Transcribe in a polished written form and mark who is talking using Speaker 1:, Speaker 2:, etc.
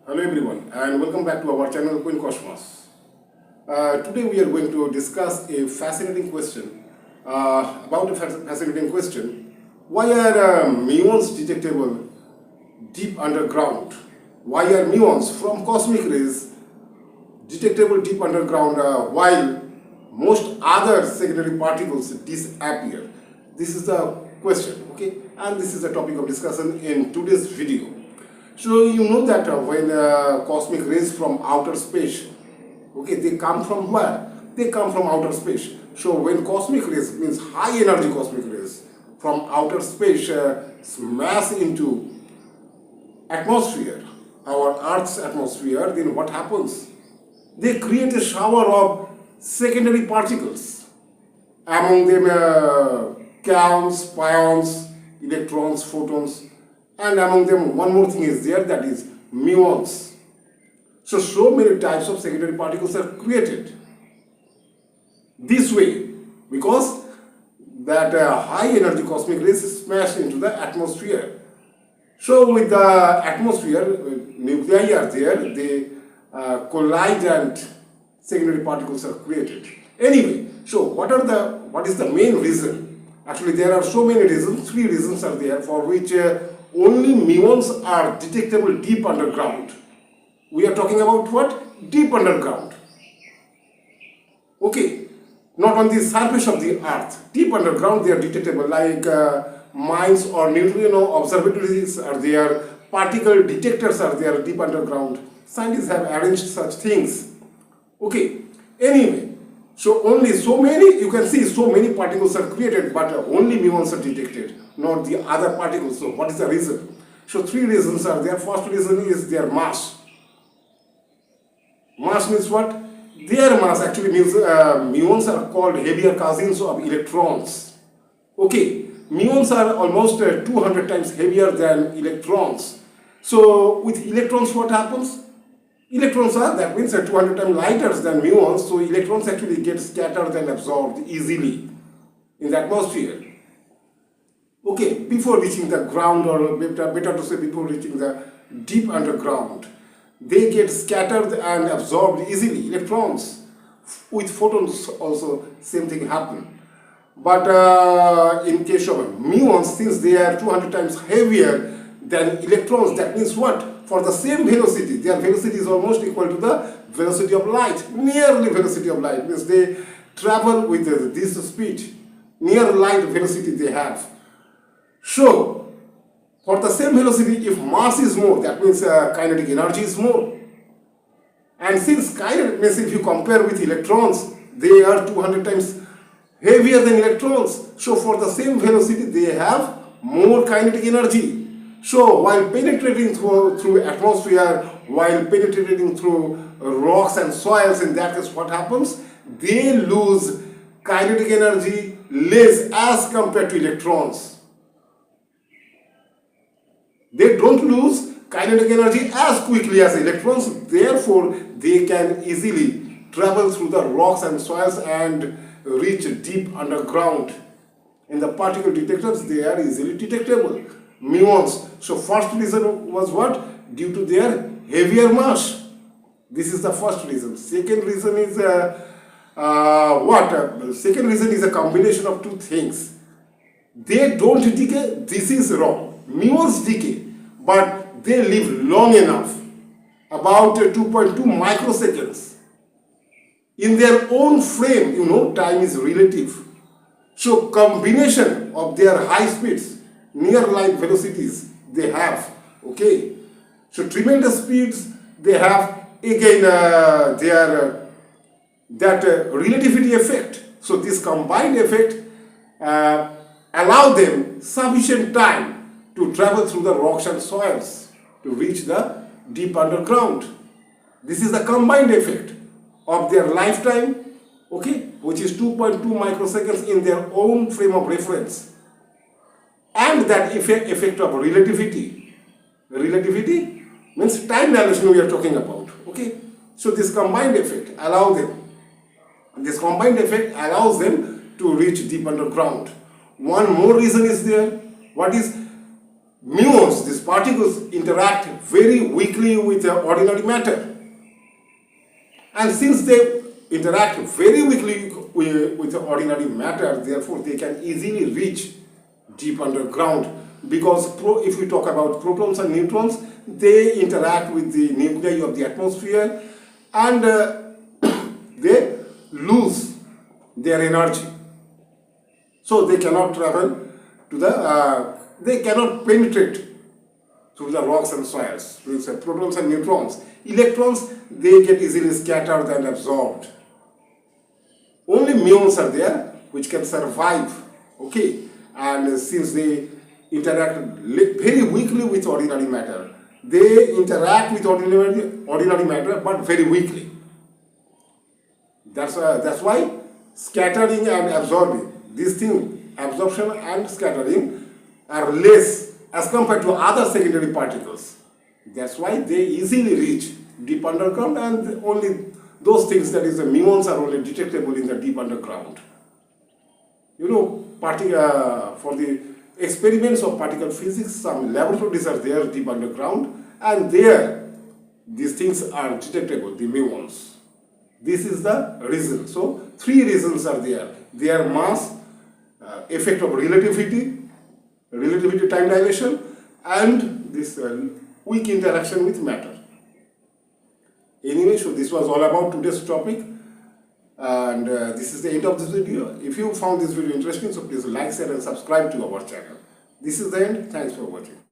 Speaker 1: Hello everyone and welcome back to our channel Quaint. Today we are going to discuss a fascinating question about a fascinating question. Why are muons detectable deep underground? Why are muons from cosmic rays detectable deep underground while most other secondary particles disappear? This is the question, okay? And this is the topic of discussion in today's video. So you know that when cosmic rays from outer space, okay, they come from where? They come from outer space. So when cosmic rays, means high energy cosmic rays from outer space smash into atmosphere, our Earth's atmosphere, then what happens? They create a shower of secondary particles. Among them kaons, pions, electrons, photons, and among them one more thing is there, that is muons. So many types of secondary particles are created this way because that high energy cosmic rays smash into the atmosphere. So with the atmosphere, nuclei are there, they collide and secondary particles are created. Anyway, so what is the main reason? Actually, there are so many reasons. Three reasons are there for which only muons are detectable deep underground. We are talking about what? Deep underground. Okay, not on the surface of the earth. Deep underground they are detectable, like mines or neutrino observatories are there, particle detectors are there deep underground. Scientists have arranged such things. Okay, anyway, so only so many, you can see so many particles are created, but only muons are detected, not the other particles. So what is the reason? So three reasons are there. First reason is their mass. Mass means what? Their mass actually means muons are called heavier cousins of electrons. Okay, muons are almost 200 times heavier than electrons. So with electrons what happens? Electrons are, that means 200 times lighter than muons, so electrons actually get scattered and absorbed easily in the atmosphere. Okay, before reaching the ground, or better to say before reaching the deep underground, they get scattered and absorbed easily. Electrons, with photons also same thing happen. But in case of muons, since they are 200 times heavier than electrons, that means what? For the same velocity, their velocity is almost equal to the velocity of light, nearly velocity of light, means they travel with this speed, near light velocity they have. So, for the same velocity, if mass is more, that means kinetic energy is more. And since kinetic means if you compare with electrons, they are 200 times heavier than electrons. So, for the same velocity, they have more kinetic energy. So while penetrating through atmosphere, while penetrating through rocks and soils, in that case what happens? They lose kinetic energy less as compared to electrons. They don't lose kinetic energy as quickly as electrons, therefore they can easily travel through the rocks and soils and reach deep underground. In the particle detectors, they are easily detectable. Muons. So first reason was what? Due to their heavier mass. This is the first reason. Second reason is what? Second reason is a combination of two things. They don't decay. This is wrong. Muons decay, but they live long enough, about 2.2 microseconds. In their own frame, you know, time is relative. So combination of their high speeds, near light velocities they have, okay, so tremendous speeds they have, again that relativity effect. So this combined effect allow them sufficient time to travel through the rocks and soils to reach the deep underground. This is the combined effect of their lifetime, okay, which is 2.2 microseconds in their own frame of reference, and that effect of relativity. Relativity means time dilation we are talking about. Okay, so this combined effect allows them to reach deep underground. One more reason is there. What is muons? This particles interact very weakly with the ordinary matter. And since they interact very weakly with the ordinary matter, therefore they can easily reach deep underground, because if we talk about protons and neutrons, they interact with the nuclei of the atmosphere and they lose their energy. So they cannot travel to the, they cannot penetrate through the rocks and soils. So protons and neutrons. Electrons, they get easily scattered and absorbed. Only muons are there which can survive, okay? And since they interact very weakly with ordinary matter, they interact with ordinary matter but very weakly. That's why scattering and absorbing, these things, absorption and scattering, are less as compared to other secondary particles. That's why they easily reach deep underground, and only those things, that is the muons, are only detectable in the deep underground. You know, for the experiments of particle physics, some laboratories are there deep underground, and there these things are detectable, the muons. This is the reason. So three reasons are there: their mass, effect of relativity time dilation, and this weak interaction with matter. Anyway, so this was all about today's topic, and this is the end of this video. If you found this video interesting, so please like, share and subscribe to our channel. This is the end. Thanks for watching.